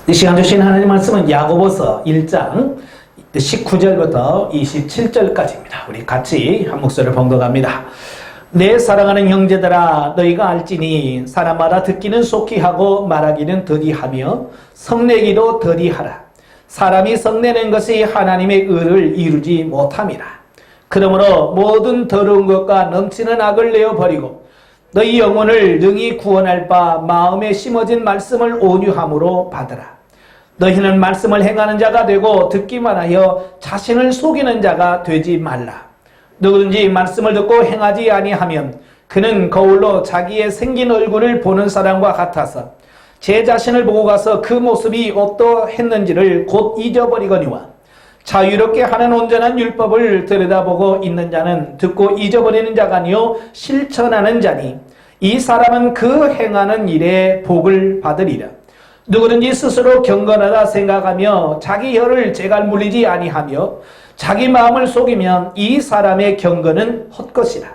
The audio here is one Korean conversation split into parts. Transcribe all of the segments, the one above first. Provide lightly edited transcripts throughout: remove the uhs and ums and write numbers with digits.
이 시간 주신 하나님 말씀은 야고보서 1장 19절부터 27절까지입니다. 우리 같이 한 목소리를 봉독합니다. 내 사랑하는 형제들아, 너희가 알지니 사람마다 듣기는 속히 하고 말하기는 더디하며 성내기도 더디하라. 사람이 성내는 것이 하나님의 의를 이루지 못함이라. 그러므로 모든 더러운 것과 넘치는 악을 내어버리고 너희 영혼을 능히 구원할 바 마음에 심어진 말씀을 온유함으로 받으라. 너희는 말씀을 행하는 자가 되고 듣기만 하여 자신을 속이는 자가 되지 말라. 누구든지 말씀을 듣고 행하지 아니하면 그는 거울로 자기의 생긴 얼굴을 보는 사람과 같아서 제 자신을 보고 가서 그 모습이 어떠했는지를 곧 잊어버리거니와 자유롭게 하는 온전한 율법을 들여다보고 있는 자는 듣고 잊어버리는 자가 아니요 실천하는 자니 이 사람은 그 행하는 일에 복을 받으리라. 누구든지 스스로 경건하다 생각하며 자기 혀를 제갈 물리지 아니하며 자기 마음을 속이면 이 사람의 경건은 헛것이라.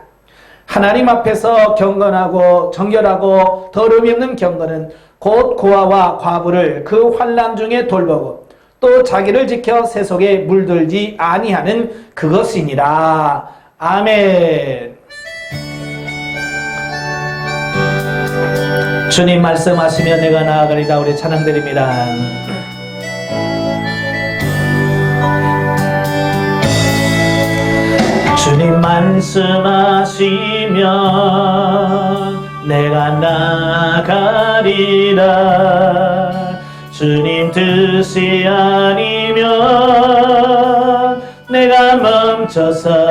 하나님 앞에서 경건하고 정결하고 더러움이 없는 경건은 곧 고아와 과부를 그 환난 중에 돌보고 또 자기를 지켜 세속에 물들지 아니하는 그것이니라. 아멘. 주님 말씀하시면 내가 나아가리다. 우리 찬양드립니다. 주님 말씀하시면 내가 나아가리라. 주님 뜻이 아니면 내가 멈춰서리라.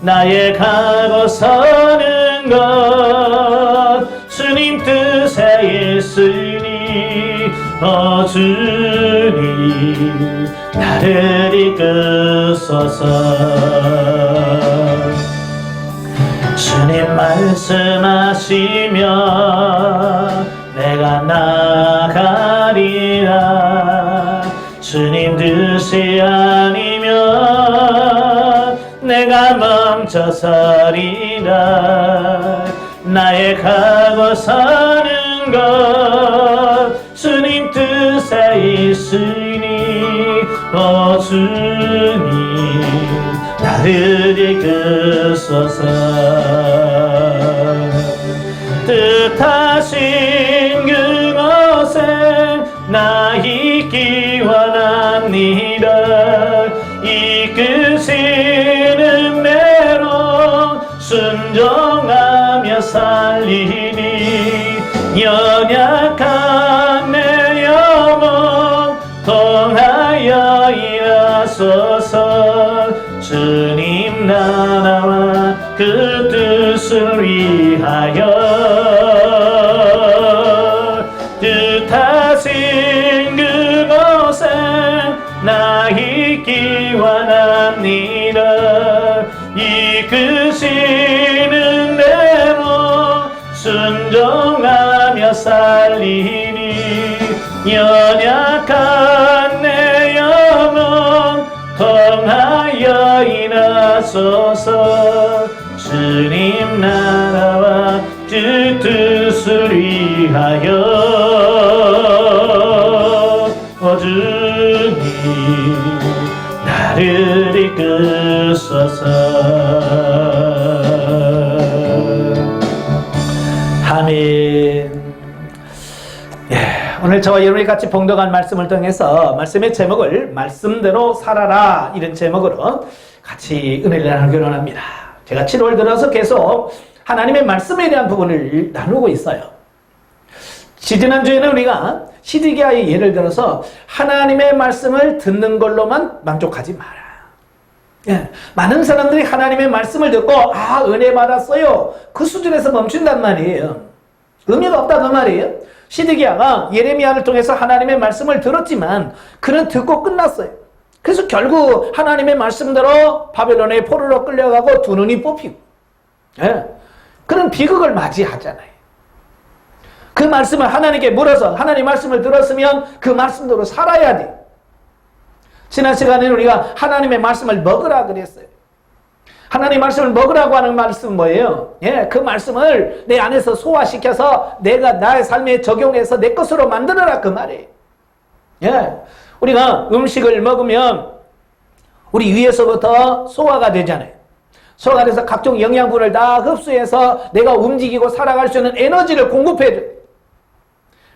나의 가고 서는 것 주님 뜻에 있으니 주님 나를 이끄소서. 주님 말씀하시면 내가 나아가리라. 주님 뜻이 아니면 내가 멈춰서리라. 나의 가고 서는 것 주님 뜻에 있으니 주님 나를 이끄소서. 뜻하신 그곳에 나 있기 원합니다. 이끄시는 대로 순종하며 살리니 연약한 내 영혼 통하여 일하소서. 주님 나라와 그 뜻을 위하여 뜻하신 그곳에 나 있기 원합니다. 이끄시는 대로 순종하며 살리니 연약한 내 영혼 통하여 일하소서. 주님 나라와 그 뜻을 위하여 주님 나를 이끄소서. 아멘. 오늘 저와 여러분이 같이 봉독한 말씀을 통해서 말씀의 제목을 말씀대로 살아라 이런 제목으로 같이 은혜를 나누기를 원합니다. 제가 7월 들어서 계속 하나님의 말씀에 대한 부분을 나누고 있어요. 지지난주에는 우리가 시드기야의 예를 들어서 하나님의 말씀을 듣는 걸로만 만족하지 마라. 많은 사람들이 하나님의 말씀을 듣고 은혜 받았어요 그 수준에서 멈춘단 말이에요. 의미가 없다 그 말이에요. 시드기야가 예레미야를 통해서 하나님의 말씀을 들었지만 그는 듣고 끝났어요. 그래서 결국 하나님의 말씀대로 바벨론의 포로로 끌려가고 두 눈이 뽑히고 그는 비극을 맞이하잖아요. 그 말씀을 하나님께 물어서 하나님 말씀을 들었으면 그 말씀대로 살아야 돼. 지난 시간에는 우리가 하나님의 말씀을 먹으라 그랬어요. 하나님 말씀을 먹으라고 하는 말씀은 뭐예요? 예, 그 말씀을 내 안에서 소화시켜서 내가 나의 삶에 적용해서 내 것으로 만들어라, 그 말이에요. 예, 우리가 음식을 먹으면 우리 위에서부터 소화가 되잖아요. 소화가 돼서 각종 영양분을 다 흡수해서 내가 움직이고 살아갈 수 있는 에너지를 공급해줘요.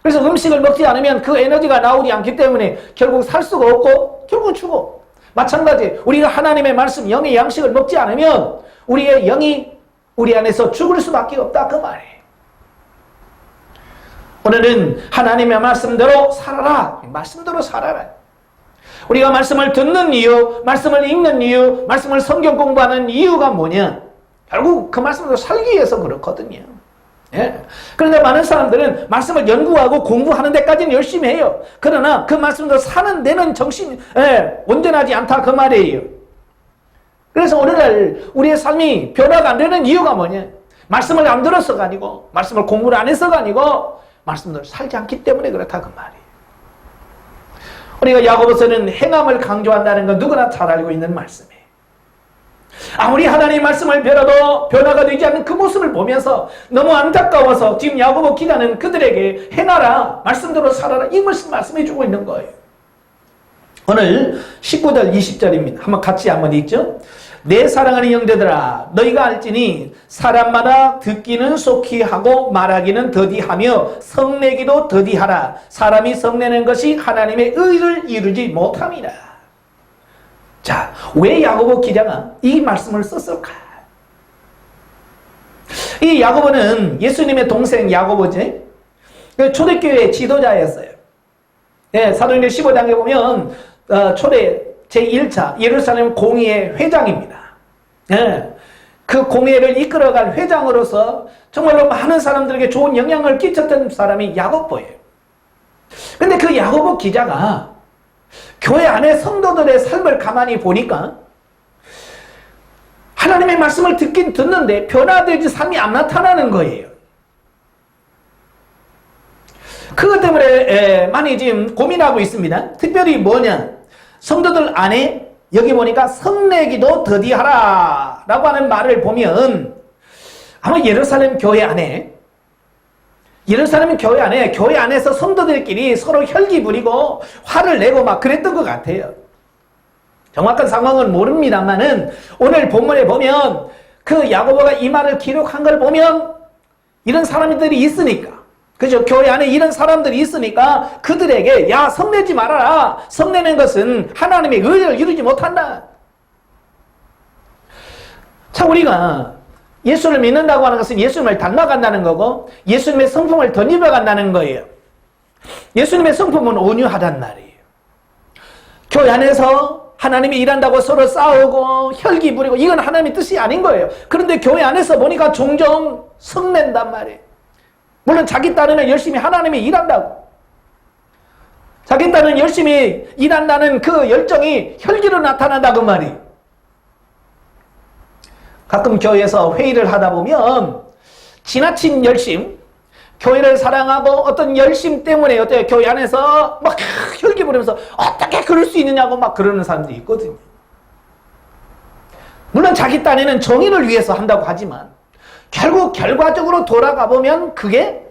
그래서 음식을 먹지 않으면 그 에너지가 나오지 않기 때문에 결국 살 수가 없고 결국 죽어. 마찬가지 우리가 하나님의 말씀 영의 양식을 먹지 않으면 우리의 영이 우리 안에서 죽을 수밖에 없다, 그 말이에요. 오늘은 하나님의 말씀대로 살아라. 말씀대로 살아라. 우리가 말씀을 듣는 이유, 말씀을 읽는 이유, 말씀을 성경 공부하는 이유가 뭐냐? 결국 그 말씀대로 살기 위해서 그렇거든요. 예. 그런데 많은 사람들은 말씀을 연구하고 공부하는 데까지는 열심히 해요. 그러나 그 말씀대로 사는 데는 정신이 온전하지 않다, 그 말이에요. 그래서 오늘날 우리의 삶이 변화가 안 되는 이유가 뭐냐? 말씀을 안 들어서가 아니고, 말씀을 공부를 안 해서가 아니고, 말씀대로 살지 않기 때문에 그렇다, 그 말이에요. 우리가 야고보서는 행함을 강조한다는 건 누구나 잘 알고 있는 말씀이에요. 아무리 하나님 말씀을 배워도 변화가 되지 않는 그 모습을 보면서 너무 안타까워서 지금 야고보 기자는 그들에게 행하라, 말씀대로 살아라, 이 말씀해 주고 있는 거예요. 오늘 19절 20절입니다. 한번 읽죠. 내 사랑하는 형제들아, 너희가 알지니 사람마다 듣기는 속히 하고 말하기는 더디하며 성내기도 더디하라. 사람이 성내는 것이 하나님의 의를 이루지 못함이라. 자, 왜 야고보 기자가 이 말씀을 썼을까? 이 야고보는 예수님의 동생 야고보지, 초대교회 지도자였어요. 예, 사도행전 15장에 보면 초대 제1차 예루살렘 공의회 회장입니다. 예, 그 공회를 이끌어갈 회장으로서 정말로 많은 사람들에게 좋은 영향을 끼쳤던 사람이 야고보예요. 근데 그 야고보 기자가 교회 안에 성도들의 삶을 가만히 보니까 하나님의 말씀을 듣긴 듣는데 변화되지 삶이 안 나타나는 거예요. 그것 때문에 많이 지금 고민하고 있습니다. 특별히 뭐냐? 성도들 안에 여기 보니까 성내기도 더디하라 라고 하는 말을 보면 아마 예루살렘 교회 안에 교회 안에서 성도들끼리 서로 혈기 부리고 화를 내고 막 그랬던 것 같아요. 정확한 상황은 모릅니다만은 오늘 본문에 보면 그 야고보가 이 말을 기록한 걸 보면 이런 사람들이 있으니까, 그죠? 교회 안에 이런 사람들이 있으니까 그들에게 야, 성내지 말아라. 성내는 것은 하나님의 의를 이루지 못한다. 참, 우리가 예수를 믿는다고 하는 것은 예수님을 닮아간다는 거고 예수님의 성품을 덧입어간다는 거예요. 예수님의 성품은 온유하단 말이에요. 교회 안에서 하나님이 일한다고 서로 싸우고 혈기 부리고 이건 하나님의 뜻이 아닌 거예요. 그런데 교회 안에서 보니까 종종 성낸단 말이에요. 물론 자기 딴에는 열심히 하나님이 일한다고, 자기 딴은 열심히 일한다는 그 열정이 혈기로 나타난다, 그 말이. 가끔 교회에서 회의를 하다 보면 지나친 열심, 교회를 사랑하고 어떤 열심 때문에 어때요? 교회 안에서 막 혈기 부리면서 어떻게 그럴 수 있느냐고 막 그러는 사람들이 있거든요. 물론 자기 딴에는 정의를 위해서 한다고 하지만 결국 결과적으로 돌아가 보면 그게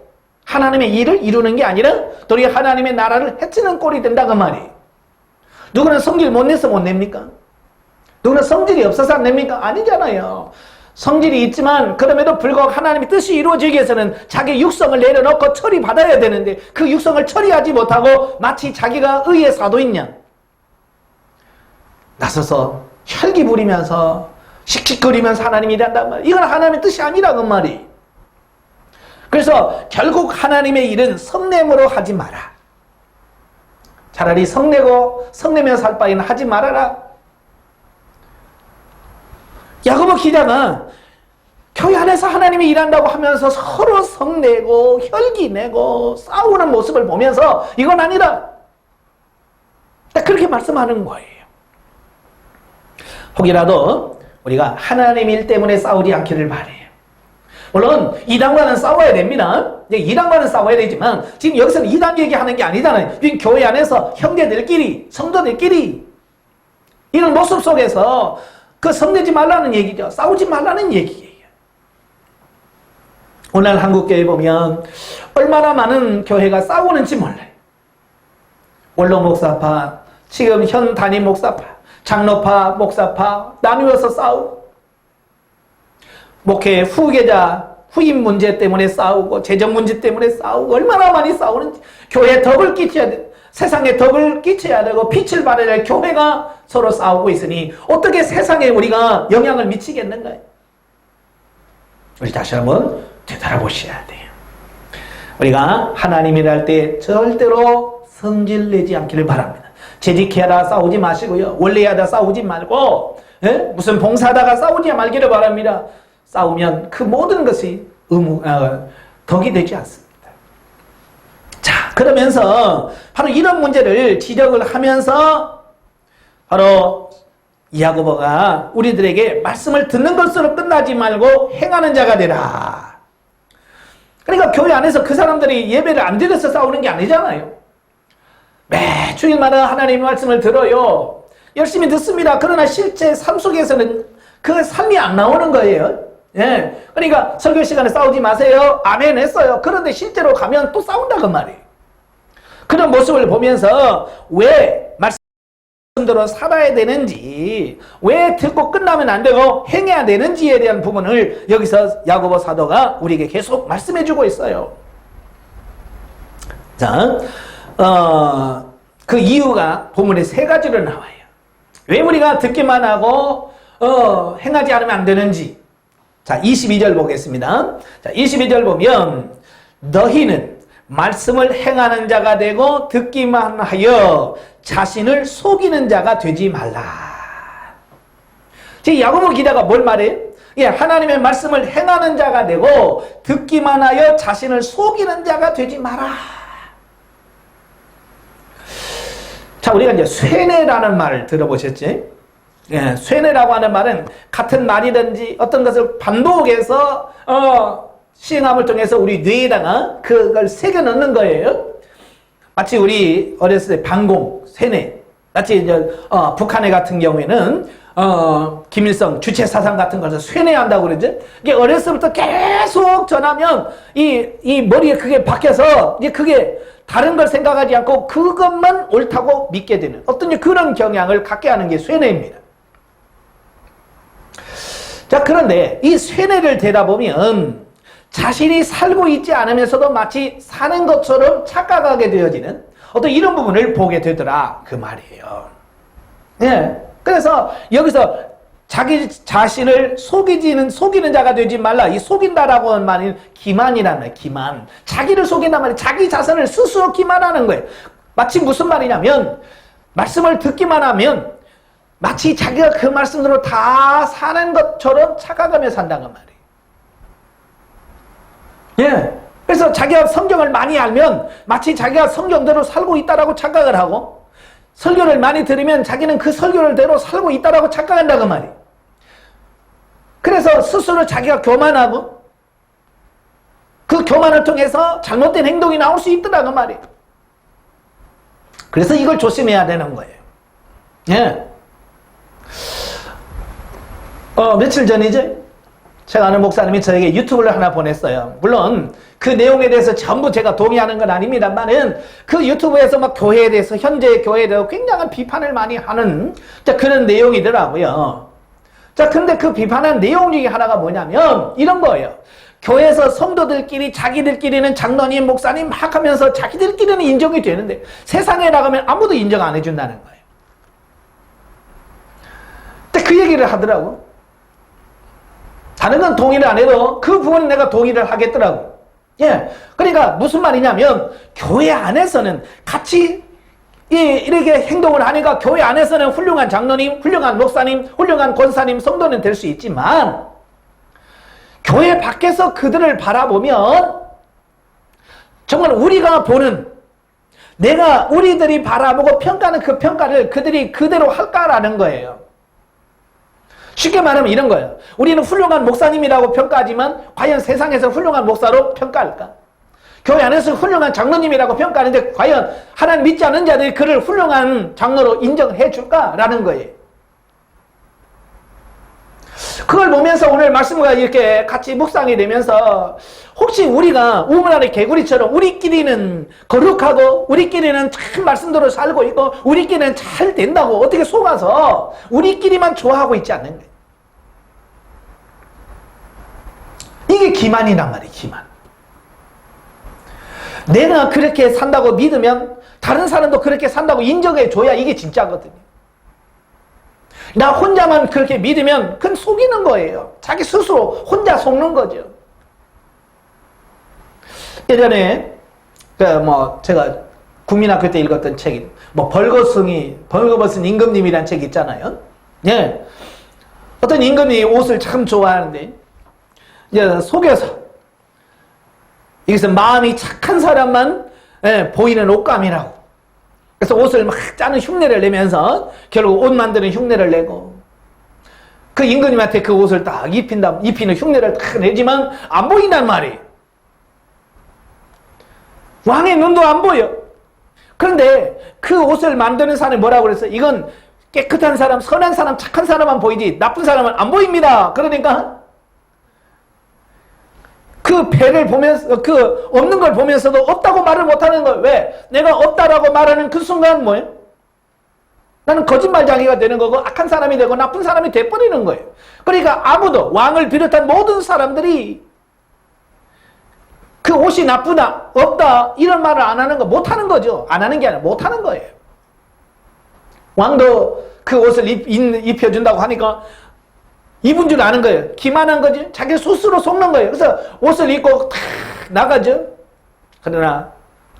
하나님의 일을 이루는 게 아니라 도리어 하나님의 나라를 해치는 꼴이 된다, 그 말이에요. 누구는 성질 못 내서 못 냅니까? 누구는 성질이 없어서 안 냅니까? 아니잖아요. 성질이 있지만 그럼에도 불구하고 하나님의 뜻이 이루어지기 위해서는 자기 육성을 내려놓고 처리받아야 되는데 그 육성을 처리하지 못하고 마치 자기가 의의 사도인 양 나서서 혈기 부리면서 씩씩거리면서 하나님이 일한단 말이에요. 이건 하나님의 뜻이 아니라는 말이. 그래서 결국 하나님의 일은 성냄으로 하지 마라. 차라리 성내며 살 바에는 하지 말아라. 야고보 기자가 교회 안에서 하나님이 일한다고 하면서 서로 성내고 혈기내고 싸우는 모습을 보면서 이건 아니다, 그렇게 말씀하는 거예요. 혹이라도 우리가 하나님 일 때문에 싸우지 않기를 바래요. 물론 이단과는 싸워야 됩니다. 이단과는 싸워야 되지만 지금 여기서는 이단 얘기하는 게 아니잖아요. 지금 교회 안에서 형제들끼리, 성도들끼리 이런 모습 속에서 그 성내지 말라는 얘기죠. 싸우지 말라는 얘기예요. 오늘 한국교회 보면 얼마나 많은 교회가 싸우는지 몰라요. 원로 목사파, 지금 현 담임 목사파, 장로파, 목사파 나누어서 싸우고, 목회 후계자, 후임 문제 때문에 싸우고, 재정 문제 때문에 싸우고, 얼마나 많이 싸우는지. 교회에 덕을 끼쳐야 돼. 세상에 덕을 끼쳐야 되고 빛을 발해야 할 교회가 서로 싸우고 있으니 어떻게 세상에 우리가 영향을 미치겠는가요? 우리 다시 한번 되돌아보셔야 돼요. 우리가 하나님이라 할 때 절대로 성질내지 않기를 바랍니다. 재직해야다 싸우지 마시고요. 원래야다 싸우지 말고, 무슨 봉사하다가 싸우지 말기를 바랍니다. 싸우면 그 모든 것이 덕이 되지 않습니다. 자, 그러면서 바로 이런 문제를 지적을 하면서 바로 야고보가 우리들에게 말씀을 듣는 것으로 끝나지 말고 행하는 자가 되라. 그러니까 교회 안에서 그 사람들이 예배를 안 드려서 싸우는 게 아니잖아요. 매 주일마다 하나님의 말씀을 들어요. 열심히 듣습니다. 그러나 실제 삶 속에서는 그 삶이 안 나오는 거예요. 예. 그러니까 설교 시간에 싸우지 마세요. 아멘 했어요. 그런데 실제로 가면 또 싸운다고 말이에요. 그런 모습을 보면서 왜 말씀대로 살아야 되는지, 왜 듣고 끝나면 안 되고 행해야 되는지에 대한 부분을 여기서 야고보 사도가 우리에게 계속 말씀해 주고 있어요. 자, 그 이유가 본문에 세 가지로 나와요. 왜 우리가 듣기만 하고 행하지 않으면 안 되는지. 자, 22절 보겠습니다. 자, 22절 보면 너희는 말씀을 행하는 자가 되고 듣기만 하여 자신을 속이는 자가 되지 말라. 지금 야고보 기자가 뭘 말해요? 예, 하나님의 말씀을 행하는 자가 되고 듣기만 하여 자신을 속이는 자가 되지 마라. 자, 우리가 이제 쇠뇌라는 말을 들어보셨지? 예, 쇠뇌라고 하는 말은 같은 말이든지 어떤 것을 반복해서 시행함을 통해서 우리 뇌에다가 그걸 새겨 넣는 거예요. 마치 우리 어렸을 때 반공, 쇠뇌. 마치 이제 북한의 같은 경우에는 김일성 주체 사상 같은 것을 쇠뇌한다고 그러죠. 이게 어렸을 때부터 계속 전하면 이 머리에 그게 박혀서 이제 그게 다른 걸 생각하지 않고 그것만 옳다고 믿게 되는 어떤 그런 경향을 갖게 하는 게 쇠뇌입니다. 자, 그런데 이 쇠뇌를 되다 보면 자신이 살고 있지 않으면서도 마치 사는 것처럼 착각하게 되어지는 어떤 이런 부분을 보게 되더라 그 말이에요. 예. 그래서 여기서 자기 자신을 속이는 자가 되지 말라. 이 속인다라고 하는 말이 기만이라는 거예요. 기만. 자기를 속인단 말이에요. 자기 자신을 스스로 기만하는 거예요. 마치 무슨 말이냐면 말씀을 듣기만 하면 마치 자기가 그 말씀대로 다 사는 것처럼 착각하며 산다는 말이에요. 예. 그래서 자기가 성경을 많이 알면 마치 자기가 성경대로 살고 있다라고 착각을 하고, 설교를 많이 들으면 자기는 그 설교대로 살고 있다라고 착각한다고 말이에요. 그래서 스스로 자기가 교만하고 그 교만을 통해서 잘못된 행동이 나올 수 있더라고 말이에요. 그래서 이걸 조심해야 되는 거예요. 예. 며칠 전이죠. 제가 아는 목사님이 저에게 유튜브를 하나 보냈어요. 물론 그 내용에 대해서 전부 제가 동의하는 건 아닙니다만은 그 유튜브에서 막 교회에 대해서, 현재 교회에 대해서 굉장한 비판을 많이 하는 그런 내용이더라고요. 자, 근데 그 비판한 내용 중에 하나가 뭐냐면 이런 거예요. 교회에서 성도들끼리 자기들끼리는 장로님, 목사님 막 하면서 자기들끼리는 인정이 되는데 세상에 나가면 아무도 인정 안 해준다는 거예요. 근데 그 얘기를 하더라고. 다른 건 동의를 안 해도 그 부분은 내가 동의를 하겠더라고. 예. 그러니까 무슨 말이냐면 교회 안에서는 같이 이렇게 행동을 하니까 교회 안에서는 훌륭한 장로님, 훌륭한 목사님, 훌륭한 권사님, 성도는 될 수 있지만 교회 밖에서 그들을 바라보면 정말 우리가 보는, 우리들이 바라보고 평가하는 그 평가를 그들이 그대로 할까라는 거예요. 쉽게 말하면 이런 거예요. 우리는 훌륭한 목사님이라고 평가하지만 과연 세상에서 훌륭한 목사로 평가할까? 교회 안에서 훌륭한 장로님이라고 평가하는데 과연 하나님 믿지 않는 자들이 그를 훌륭한 장로로 인정해 줄까라는 거예요. 그걸 보면서 오늘 말씀과 이렇게 같이 묵상이 되면서 혹시 우리가 우물안의 개구리처럼 우리끼리는 거룩하고 우리끼리는 참 말씀대로 살고 있고 우리끼리는 잘 된다고 어떻게 속아서 우리끼리만 좋아하고 있지 않는가? 이게 기만이란 말이에요. 기만. 내가 그렇게 산다고 믿으면 다른 사람도 그렇게 산다고 인정해 줘야 이게 진짜거든요. 나 혼자만 그렇게 믿으면 그건 속이는 거예요. 자기 스스로 혼자 속는 거죠. 예전에 제가 국민학교 때 읽었던 책이 벌거벗은 임금님이라는 책 있잖아요. 예. 어떤 임금이 옷을 참 좋아하는데 이제 속여서 여기서 마음이 착한 사람만 보이는 옷감이라고. 그래서 옷을 막 짜는 흉내를 내면서 결국 옷 만드는 흉내를 내고 그 임금님한테 그 옷을 딱 입히는 흉내를 딱 내지만 안 보인단 말이에요. 왕의 눈도 안 보여. 그런데 그 옷을 만드는 사람이 뭐라고 그랬어? 이건 깨끗한 사람, 선한 사람, 착한 사람만 보이지 나쁜 사람은 안 보입니다. 그러니까 그 배를 보면서, 그 없는 걸 보면서도 없다고 말을 못하는 거예요. 왜? 내가 없다라고 말하는 그 순간 뭐예요? 나는 거짓말쟁이가 되는 거고 악한 사람이 되고 나쁜 사람이 돼버리는 거예요. 그러니까 아무도 왕을 비롯한 모든 사람들이 그 옷이 나쁘다, 없다 이런 말을 안 하는 거, 못하는 거죠. 안 하는 게 아니라 못하는 거예요. 왕도 그 옷을 입혀준다고 하니까 입은 줄 아는 거예요. 기만한 거지. 자기 스스로 속는 거예요. 그래서 옷을 입고 탁 나가죠. 그러나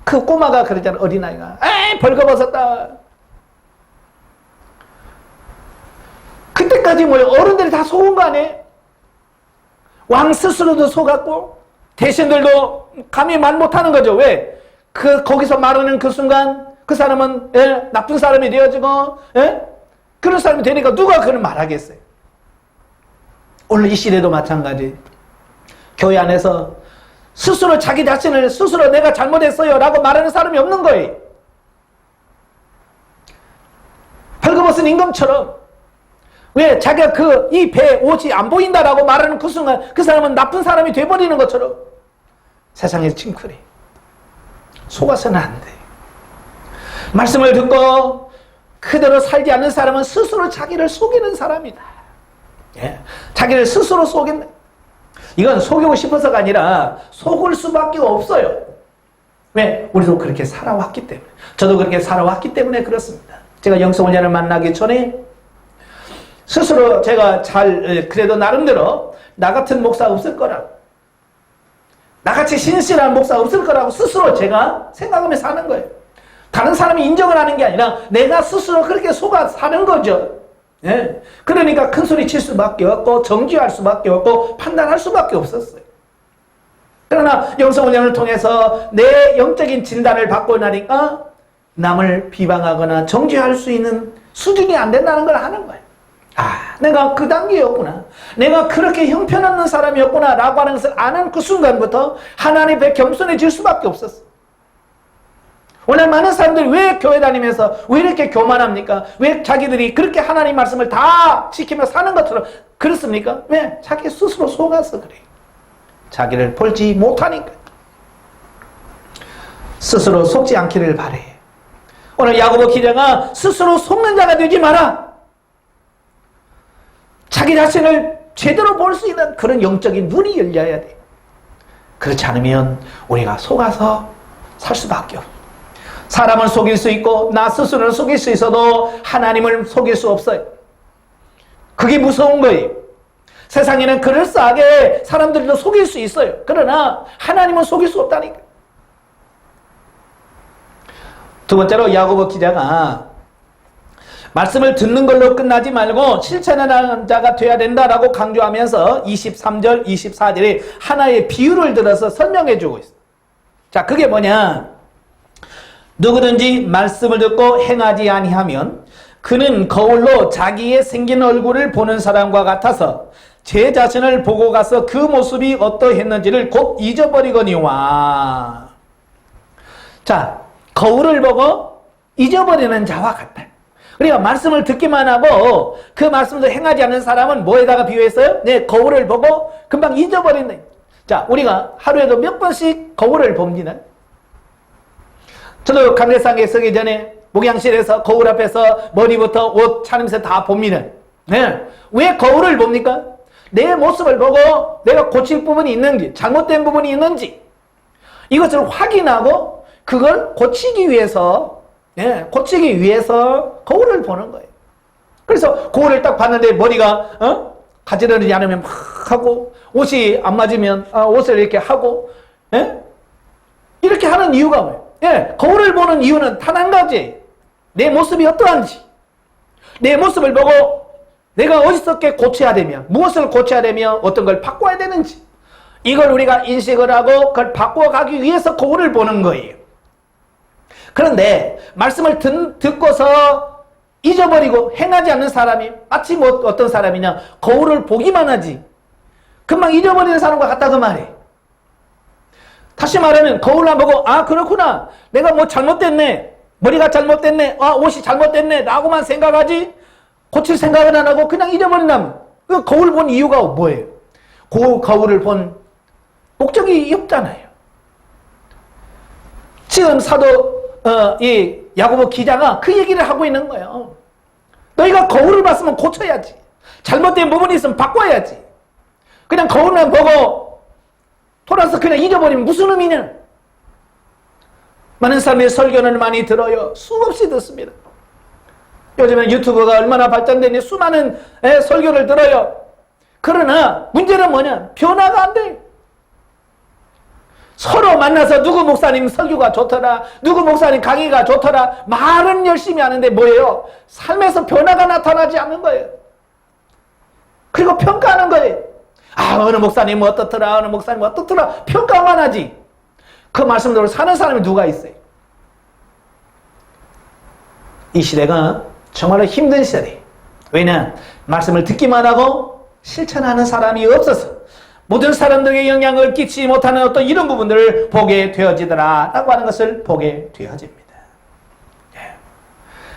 그 꼬마가 그러잖아. 어린아이가 에이 벌거벗었다. 그때까지 뭐예요? 어른들이 다 속은 거 아니에요? 왕 스스로도 속았고 대신들도 감히 말 못하는 거죠. 왜? 거기서 말하는 그 순간 그 사람은 나쁜 사람이 되어지고 그런 사람이 되니까 누가 그런 말하겠어요? 오늘 이 시대도 마찬가지. 교회 안에서 스스로 자기 자신을 스스로 내가 잘못했어요 라고 말하는 사람이 없는 거예요. 벌거벗은 임금처럼 왜 자기가 이 배 옷이 안 보인다라고 말하는 그 순간 그 사람은 나쁜 사람이 돼버리는 것처럼 세상에 찡그리 속아서는 안 돼. 말씀을 듣고 그대로 살지 않는 사람은 스스로 자기를 속이는 사람이다. 예. 자기를 스스로 속인다. 이건 속이고 싶어서가 아니라 속을 수밖에 없어요. 왜? 우리도 그렇게 살아왔기 때문에. 저도 그렇게 살아왔기 때문에 그렇습니다. 제가 영성훈련을 만나기 전에 스스로 제가 그래도 나름대로 나 같은 목사 없을 거라고, 나같이 신실한 목사 없을 거라고 스스로 제가 생각하며 사는 거예요. 다른 사람이 인정을 하는 게 아니라 내가 스스로 그렇게 속아 사는 거죠. 예. 그러니까 큰 소리 칠 수밖에 없고 정죄할 수밖에 없고 판단할 수밖에 없었어요. 그러나 영성훈련을 통해서 내 영적인 진단을 받고 나니까 남을 비방하거나 정죄할 수 있는 수준이 안 된다는 걸 하는 거예요. 아, 내가 그 단계였구나. 내가 그렇게 형편없는 사람이었구나 라고 하는 것을 아는 그 순간부터 하나님 앞에 겸손해질 수밖에 없었어. 오늘 많은 사람들이 왜 교회 다니면서 왜 이렇게 교만합니까? 왜 자기들이 그렇게 하나님 말씀을 다 지키며 사는 것처럼 그렇습니까? 왜? 자기 스스로 속아서 그래요. 자기를 볼지 못하니까. 스스로 속지 않기를 바래. 오늘 야고보 기자가 스스로 속는 자가 되지 마라. 자기 자신을 제대로 볼 수 있는 그런 영적인 눈이 열려야 돼. 그렇지 않으면 우리가 속아서 살 수밖에 없어. 사람을 속일 수 있고 나 스스로를 속일 수 있어도 하나님을 속일 수 없어요. 그게 무서운 거예요. 세상에는 그럴싸하게 사람들도 속일 수 있어요. 그러나 하나님은 속일 수 없다니까. 두 번째로 야고보 기자가 말씀을 듣는 걸로 끝나지 말고 실천하는 자가 되어야 된다라고 강조하면서 23절, 24절에 하나의 비유를 들어서 설명해 주고 있어요. 자, 그게 뭐냐? 누구든지 말씀을 듣고 행하지 아니하면 그는 거울로 자기의 생긴 얼굴을 보는 사람과 같아서 제 자신을 보고 가서 그 모습이 어떠했는지를 곧 잊어버리거니와. 자, 거울을 보고 잊어버리는 자와 같다. 우리가 말씀을 듣기만 하고 그 말씀도 행하지 않는 사람은 뭐에다가 비유했어요? 네, 거울을 보고 금방 잊어버린다. 자, 우리가 하루에도 몇 번씩 거울을 봅니다. 저도 강대상에 서기 전에 목양실에서 거울 앞에서 머리부터 옷 차림새 다 봅니다. 네. 왜 거울을 봅니까? 내 모습을 보고 내가 고칠 부분이 있는지, 잘못된 부분이 있는지 이것을 확인하고 그걸 고치기 위해서 거울을 보는 거예요. 그래서 거울을 딱 봤는데 머리가 가지런하지 않으면 막 하고, 옷이 안 맞으면 옷을 이렇게 하고, 이렇게 하는 이유가 뭐예요? 거울을 보는 이유는 단 한 가지, 내 모습이 어떠한지, 내 모습을 보고 내가 어디서께 고쳐야 되며, 무엇을 고쳐야 되며, 어떤 걸 바꿔야 되는지, 이걸 우리가 인식을 하고 그걸 바꿔가기 위해서 거울을 보는 거예요. 그런데 말씀을 듣고서 잊어버리고 행하지 않는 사람이 마치 어떤 사람이냐, 거울을 보기만 하지 금방 잊어버리는 사람과 같다 그 말이에요. 다시 말하면 거울을 보고 그렇구나, 내가 뭐 잘못됐네, 머리가 잘못됐네, 옷이 잘못됐네 라고만 생각하지 고칠 생각은 안 하고 그냥 잊어버린다면 그 거울 본 이유가 뭐예요? 그 거울을 본 목적이 없잖아요. 지금 사도 이 야고보 기자가 그 얘기를 하고 있는 거예요. 너희가 거울을 봤으면 고쳐야지, 잘못된 부분이 있으면 바꿔야지. 그냥 거울만 보고 돌아서 그냥 잊어버리면 무슨 의미냐. 많은 사람들이 설교를 많이 들어요. 수없이 듣습니다. 요즘에 유튜브가 얼마나 발전되니 수많은 설교를 들어요. 그러나 문제는 뭐냐, 변화가 안 돼요. 서로 만나서 누구 목사님 설교가 좋더라, 누구 목사님 강의가 좋더라, 말은 열심히 하는데 뭐예요? 삶에서 변화가 나타나지 않는 거예요. 그리고 평가하는 거예요. 어느 목사님은 어떻더라, 어느 목사님은 어떻더라, 평가만 하지 그 말씀대로 사는 사람이 누가 있어요? 이 시대가 정말로 힘든 시대예요. 왜냐? 말씀을 듣기만 하고 실천하는 사람이 없어서 모든 사람들에게 영향을 끼치지 못하는 어떤 이런 부분들을 보게 되어지더라 라고 하는 것을 보게 되어집니다.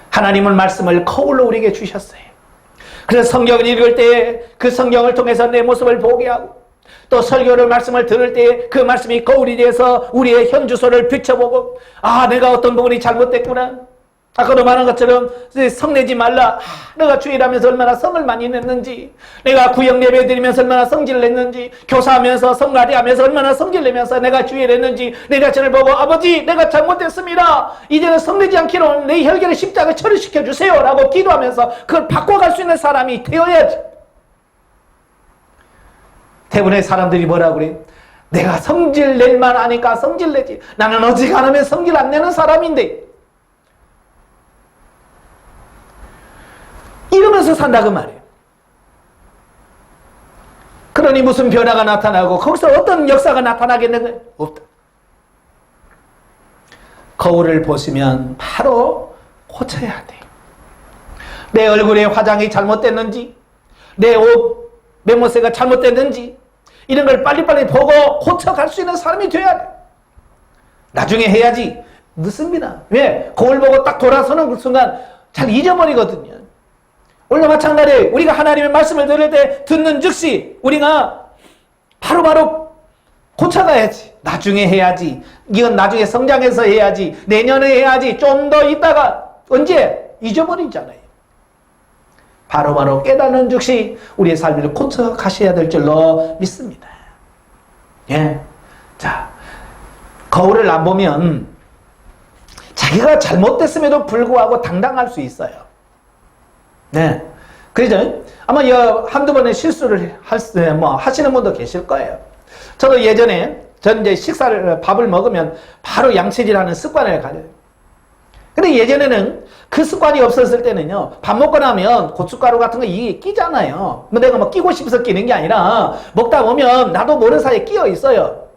하나님은 말씀을 거울로 우리에게 주셨어요. 그래서 성경을 읽을 때 그 성경을 통해서 내 모습을 보게 하고, 또 설교를 말씀을 들을 때 그 말씀이 거울이 돼서 우리의 현주소를 비춰보고, 내가 어떤 부분이 잘못됐구나, 아까도 말한 것처럼 성내지 말라. 내가 주일하면서 얼마나 성을 많이 냈는지, 내가 구역 예배 드리면서 얼마나 성질을 냈는지, 교사하면서 성가리하면서 얼마나 성질을 내면서 내가 주일 했는지 내 자신을 보고, 아버지 내가 잘못됐습니다, 이제는 성내지 않기로 내 혈기를 십자가에 처리시켜 주세요 라고 기도하면서 그걸 바꿔갈 수 있는 사람이 되어야지. 대부분의 사람들이 뭐라고 그래? 내가 성질 낼만 하니까 성질 내지, 나는 어지간하면 성질 안 내는 사람인데, 이러면서 산다 그 말이에요. 그러니 무슨 변화가 나타나고 거기서 어떤 역사가 나타나겠는가? 없다. 거울을 보시면 바로 고쳐야 돼. 내 얼굴에 화장이 잘못됐는지, 내 옷 매모새가 잘못됐는지, 이런 걸 빨리빨리 보고 고쳐갈 수 있는 사람이 돼야 돼. 나중에 해야지 늦습니다. 왜? 거울 보고 딱 돌아서는 그 순간 잘 잊어버리거든요. 오늘 마찬가지로 우리가 하나님의 말씀을 들을 때 듣는 즉시 우리가 바로바로 고쳐가야지. 나중에 해야지, 이건 나중에 성장해서 해야지, 내년에 해야지, 좀 더 있다가 언제 잊어버리잖아요. 바로바로 깨닫는 즉시 우리의 삶을 고쳐가셔야 될 줄로 믿습니다. 자, 거울을 안 보면 자기가 잘못됐음에도 불구하고 당당할 수 있어요. 그죠? 아마 한두 번의 실수를 하시는 분도 계실 거예요. 저도 예전에 이제 밥을 먹으면 바로 양치질 하는 습관을 가져요. 근데 예전에는 그 습관이 없었을 때는요, 밥 먹고 나면 고춧가루 같은 거 이게 끼잖아요. 내가 끼고 싶어서 끼는 게 아니라 먹다 보면 나도 모르는 사이에 끼어 있어요.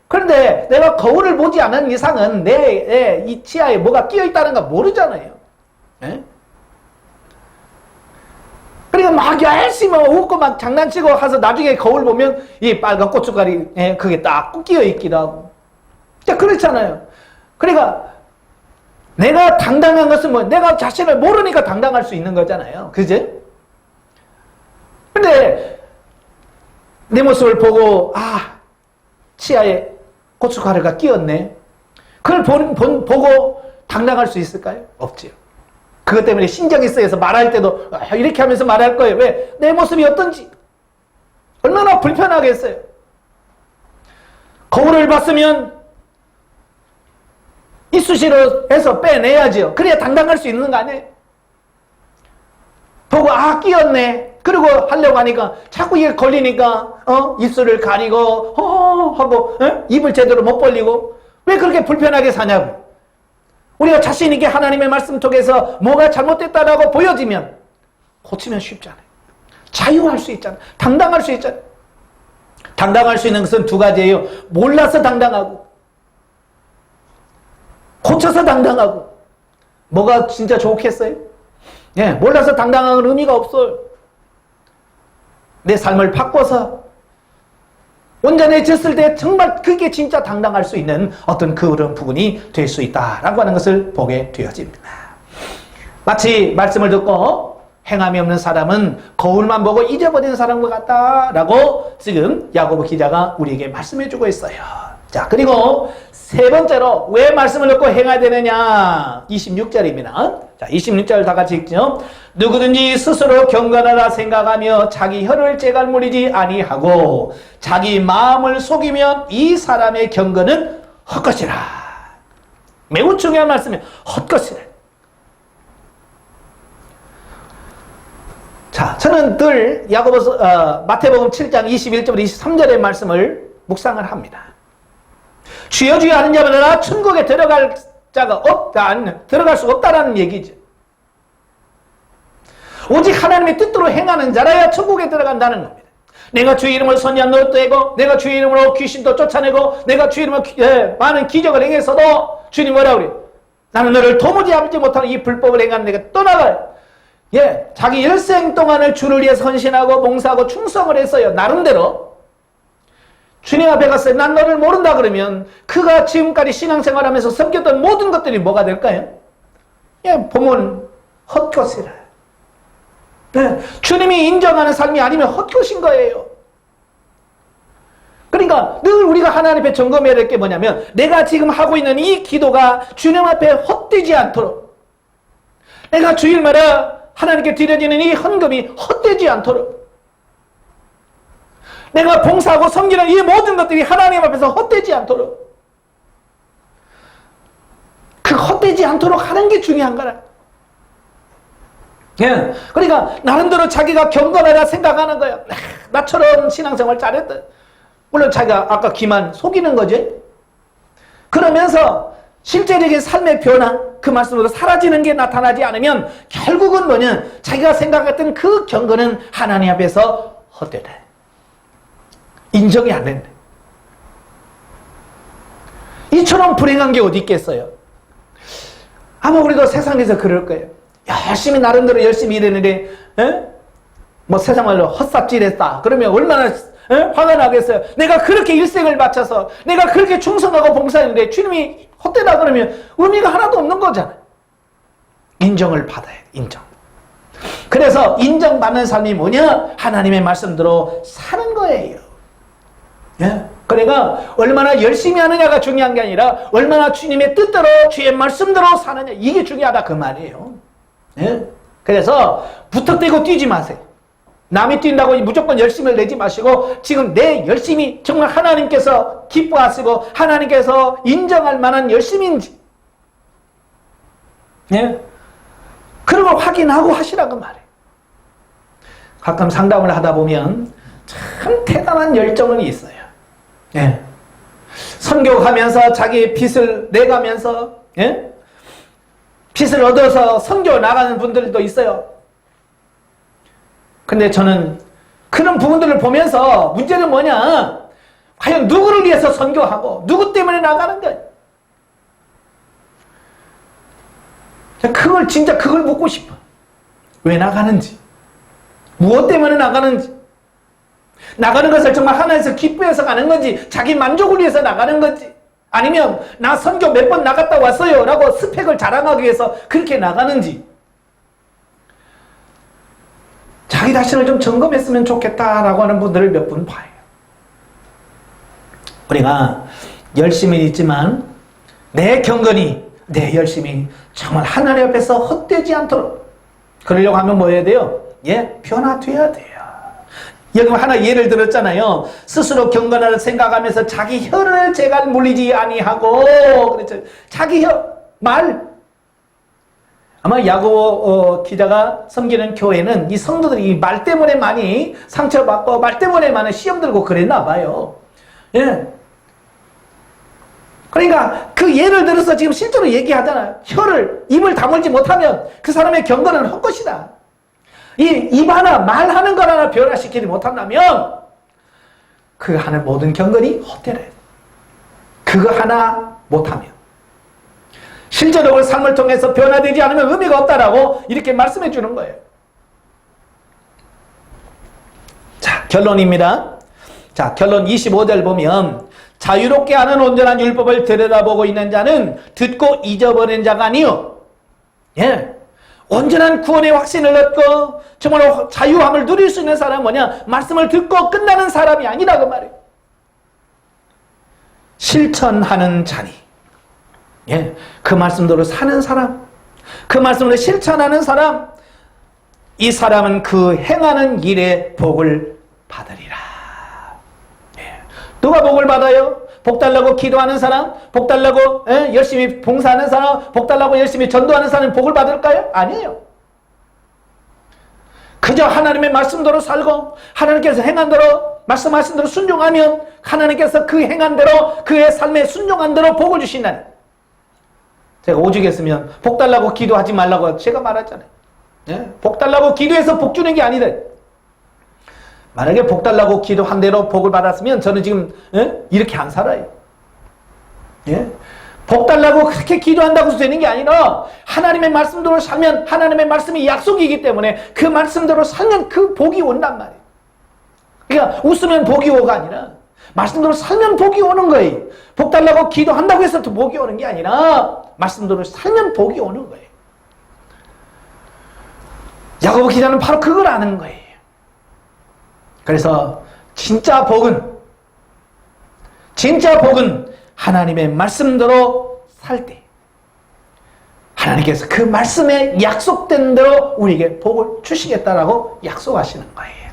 그런데 내가 거울을 보지 않은 이상은 내 이 치아에 뭐가 끼어 있다는 거 모르잖아요. 그러니까 막 열심히 웃고 막 장난치고 해서 나중에 거울 보면 이 빨간 고춧가루 그게 딱 끼어 있기도 하고. 그렇잖아요. 그러니까 내가 당당한 것은 뭐 내가 자신을 모르니까 당당할 수 있는 거잖아요. 그지? 근데 내 모습을 보고 치아에 고춧가루가 끼었네. 그걸 보고 당당할 수 있을까요? 없지요. 그것 때문에 신경이 쓰여서 말할 때도 이렇게 하면서 말할 거예요. 왜? 내 모습이 어떤지. 얼마나 불편하겠어요. 거울을 봤으면 이쑤시로 해서 빼내야죠. 그래야 당당할 수 있는 거 아니에요? 보고 끼었네. 그리고 하려고 하니까 자꾸 이게 걸리니까 입술을 가리고 하고 입을 제대로 못 벌리고 왜 그렇게 불편하게 사냐고. 우리가 자신 있게 하나님의 말씀 속에서 뭐가 잘못됐다라고 보여지면 고치면 쉽잖아요. 자유할 수 있잖아요. 당당할 수 있잖아요. 당당할 수 있는 것은 두 가지예요. 몰라서 당당하고 고쳐서 당당하고. 뭐가 진짜 좋겠어요? 몰라서 당당한 의미가 없어요. 내 삶을 바꿔서 온전해졌을 때 정말 그게 진짜 당당할 수 있는 어떤 그런 부분이 될 수 있다라고 하는 것을 보게 되어집니다. 마치 말씀을 듣고 행함이 없는 사람은 거울만 보고 잊어버린 사람과 같다라고 지금 야고보 기자가 우리에게 말씀해주고 있어요. 자, 그리고 세 번째로 왜 말씀을 듣고 행해야 되느냐? 26절입니다. 자, 26절 다 같이 읽죠. 누구든지 스스로 경건하다 생각하며 자기 혀를 재갈무리지 아니하고 자기 마음을 속이면 이 사람의 경건은 헛것이라. 매우 중요한 말씀이에요. 헛것이라. 자, 저는 늘 야고보서 마태복음 7장 21절부터 23절의 말씀을 묵상을 합니다. 주여 주여 하는 자마다 천국에 들어갈 자가 들어갈 수 없다라는 얘기죠. 오직 하나님의 뜻대로 행하는 자라야 천국에 들어간다는 겁니다. 내가 주의 이름을 선지한 너도 되고 내가 주의 이름으로 귀신도 쫓아내고 내가 주의 이름으로 많은 기적을 행해서도 주님 뭐라 그래요? 나는 너를 도무지 알지 못하는 이 불법을 행하는 내가 떠나가요. 자기 일생 동안을 주를 위해 헌신하고 봉사하고 충성을 했어요. 나름대로. 주님 앞에 갔어요. 난 너를 모른다 그러면 그가 지금까지 신앙생활하면서 섬겼던 모든 것들이 뭐가 될까요? 보면 헛것이라. 주님이 인정하는 삶이 아니면 헛것인 거예요. 그러니까 늘 우리가 하나님 앞에 점검해야 될 게 뭐냐면 내가 지금 하고 있는 이 기도가 주님 앞에 헛되지 않도록, 내가 주일마다 하나님께 드려지는 이 헌금이 헛되지 않도록, 내가 봉사하고 섬기는 이 모든 것들이 하나님 앞에서 헛되지 않도록, 그 헛되지 않도록 하는 게 중요한 거라. 그러니까 나름대로 자기가 경건하다 생각하는 거예요. 나처럼 신앙생활 잘했다. 물론 자기가 아까 기만 속이는 거지. 그러면서 실제적인 삶의 변화, 그 말씀으로 사라지는 게 나타나지 않으면 결국은 뭐냐, 자기가 생각했던 그 경건은 하나님 앞에서 헛되다. 인정이 안 된다. 이처럼 불행한 게 어디 있겠어요? 아마 우리도 세상에서 그럴 거예요. 열심히 나름대로 열심히 일했는데 뭐 세상 말로 헛삽질했다 그러면 얼마나 화가 나겠어요. 내가 그렇게 일생을 바쳐서 내가 그렇게 충성하고 봉사했는데 주님이 헛되다 그러면 의미가 하나도 없는 거잖아요. 인정을 받아야 돼. 인정. 그래서 인정받는 삶이 뭐냐? 하나님의 말씀대로 사는 거예요. 그러니까 얼마나 열심히 하느냐가 중요한 게 아니라 얼마나 주님의 뜻대로 주의 말씀대로 사느냐, 이게 중요하다 그 말이에요. 그래서 부탁대고 뛰지 마세요. 남이 뛴다고 무조건 열심을 내지 마시고 지금 내 열심이 정말 하나님께서 기뻐하시고 하나님께서 인정할 만한 열심인지 그런 걸 확인하고 하시라고 말해요. 가끔 상담을 하다 보면 참 대단한 열정이 있어요. 선교하면서 자기 빚을 내가면서 빚을 얻어서 선교 나가는 분들도 있어요. 근데 저는 그런 부분들을 보면서 문제는 뭐냐? 과연 누구를 위해서 선교하고 누구 때문에 나가는 거예요? 그걸 묻고 싶어. 왜 나가는지, 무엇 때문에 나가는지, 나가는 것을 정말 하나님께서 기뻐해서 가는 건지, 자기 만족을 위해서 나가는 건지, 아니면 나 선교 몇 번 나갔다 왔어요 라고 스펙을 자랑하기 위해서 그렇게 나가는지 자기 자신을 좀 점검했으면 좋겠다라고 하는 분들을 몇 분 봐요. 우리가 열심히 있지만 내 경건이, 내 열심이 정말 하나님 앞에서 헛되지 않도록 그러려고 하면 뭐 해야 돼요? 변화돼야 돼요. 여기 하나 예를 들었잖아요. 스스로 경건하다 생각하면서 자기 혀를 제갈 물리지 아니하고, 그렇죠. 자기 말. 아마 야고보 기자가 섬기는 교회는 이 성도들이 이 말 때문에 많이 상처받고 말 때문에 많은 시험 들고 그랬나 봐요. 그러니까 그 예를 들어서 지금 실제로 얘기하잖아요. 입을 다물지 못하면 그 사람의 경건은 헛것이다. 이 입 하나 말하는 것 하나 변화시키지 못한다면 그 하는 모든 경건이 헛되래. 그거 하나 못하면 실제로 삶을 통해서 변화되지 않으면 의미가 없다라고 이렇게 말씀해 주는 거예요. 자, 결론입니다. 자, 결론 25절 보면 자유롭게 하는 온전한 율법을 들여다보고 있는 자는 듣고 잊어버린 자가 아니요. 온전한 구원의 확신을 얻고 정말로 자유함을 누릴 수 있는 사람은 뭐냐? 말씀을 듣고 끝나는 사람이 아니라 그 말이에요. 실천하는 자니. 그 말씀대로 사는 사람, 그 말씀으로 실천하는 사람, 이 사람은 그 행하는 일에 복을 받으리라. 누가 복을 받아요? 복 달라고 기도하는 사람, 복 달라고 열심히 봉사하는 사람, 복 달라고 열심히 전도하는 사람은 복을 받을까요? 아니에요. 그저 하나님의 말씀대로 살고 하나님께서 행한 대로 말씀하신 대로 순종하면 하나님께서 그 행한 대로 그의 삶에 순종한 대로 복을 주신다는. 제가 오죽했으면 복 달라고 기도하지 말라고 제가 말했잖아요. 복 달라고 기도해서 복 주는 게 아니다. 만약에 복 달라고 기도한 대로 복을 받았으면 저는 지금 이렇게 안 살아요. 복 달라고 그렇게 기도한다고 되는 게 아니라 하나님의 말씀대로 살면 하나님의 말씀이 약속이기 때문에 그 말씀대로 살면 그 복이 온단 말이에요. 그러니까 웃으면 복이 오가 아니라 말씀대로 살면 복이 오는 거예요. 복 달라고 기도한다고 해서 또 복이 오는 게 아니라 말씀대로 살면 복이 오는 거예요. 야고보 기자는 바로 그걸 아는 거예요. 그래서 진짜 복은 하나님의 말씀대로 살 때 하나님께서 그 말씀에 약속된 대로 우리에게 복을 주시겠다라고 약속하시는 거예요.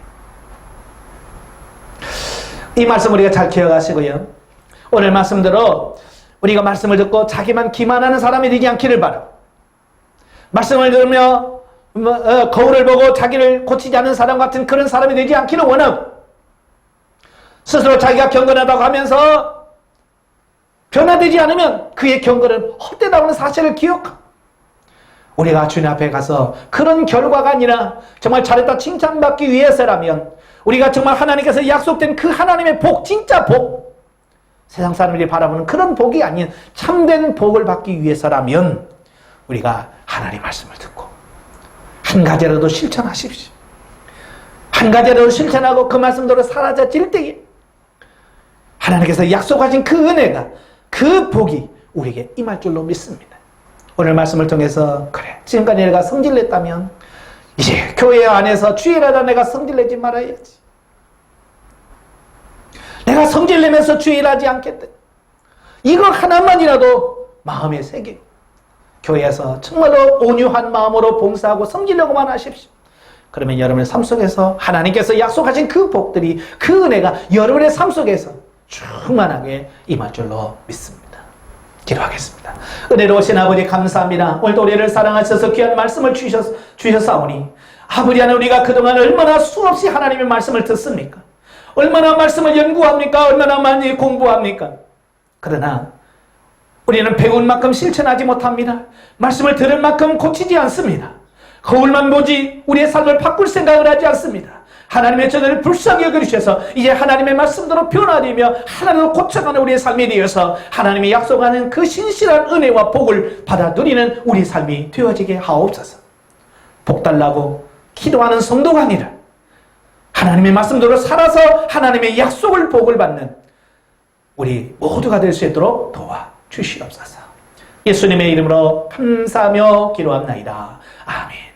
이 말씀 우리가 잘 기억하시고요. 오늘 말씀대로 우리가 말씀을 듣고 자기만 기만하는 사람이 되지 않기를 바라고, 말씀을 들으며 거울을 보고 자기를 고치지 않는 사람 같은 그런 사람이 되지 않기를 원하고, 스스로 자기가 경건하다고 하면서 변화되지 않으면 그의 경건은 헛되다고 하는 사실을 기억하고, 우리가 주님 앞에 가서 그런 결과가 아니라 정말 잘했다 칭찬받기 위해서라면, 우리가 정말 하나님께서 약속된 그 하나님의 복, 진짜 복, 세상 사람들이 바라보는 그런 복이 아닌 참된 복을 받기 위해서라면 우리가 하나님 말씀을 듣고 한 가지라도 실천하십시오. 한 가지라도 실천하고 그 말씀대로 사라져질 때에 하나님께서 약속하신 그 은혜가, 그 복이 우리에게 임할 줄로 믿습니다. 오늘 말씀을 통해서 그래, 지금까지 내가 성질냈다면 이제 교회 안에서 주일하다 내가 성질내지 말아야지. 내가 성질내면서 주일하지 않겠다. 이거 하나만이라도 마음에 새기고 교회에서 정말로 온유한 마음으로 봉사하고 섬기려고만 하십시오. 그러면 여러분의 삶 속에서 하나님께서 약속하신 그 복들이, 그 은혜가 여러분의 삶 속에서 충만하게 임할 줄로 믿습니다. 기도하겠습니다. 은혜로우신 아버지 감사합니다. 오늘도 우리를 사랑하셔서 귀한 말씀을 주셨사오니 아버지 하나님, 우리가 그동안 얼마나 수없이 하나님의 말씀을 듣습니까? 얼마나 말씀을 연구합니까? 얼마나 많이 공부합니까? 그러나 우리는 배운 만큼 실천하지 못합니다. 말씀을 들을 만큼 고치지 않습니다. 거울만 보지 우리의 삶을 바꿀 생각을 하지 않습니다. 하나님의 전을 불쌍히 여겨주셔서 이제 하나님의 말씀대로 변화되며 하나님을 고쳐가는 우리의 삶이 되어서 하나님이 약속하는 그 신실한 은혜와 복을 받아 누리는 우리 삶이 되어지게 하옵소서. 복 달라고 기도하는 성도가 아니라 하나님의 말씀대로 살아서 하나님의 약속을 복을 받는 우리 모두가 될 수 있도록 도와주시옵소서. 예수님의 이름으로 감사하며 기도합나이다. 아멘.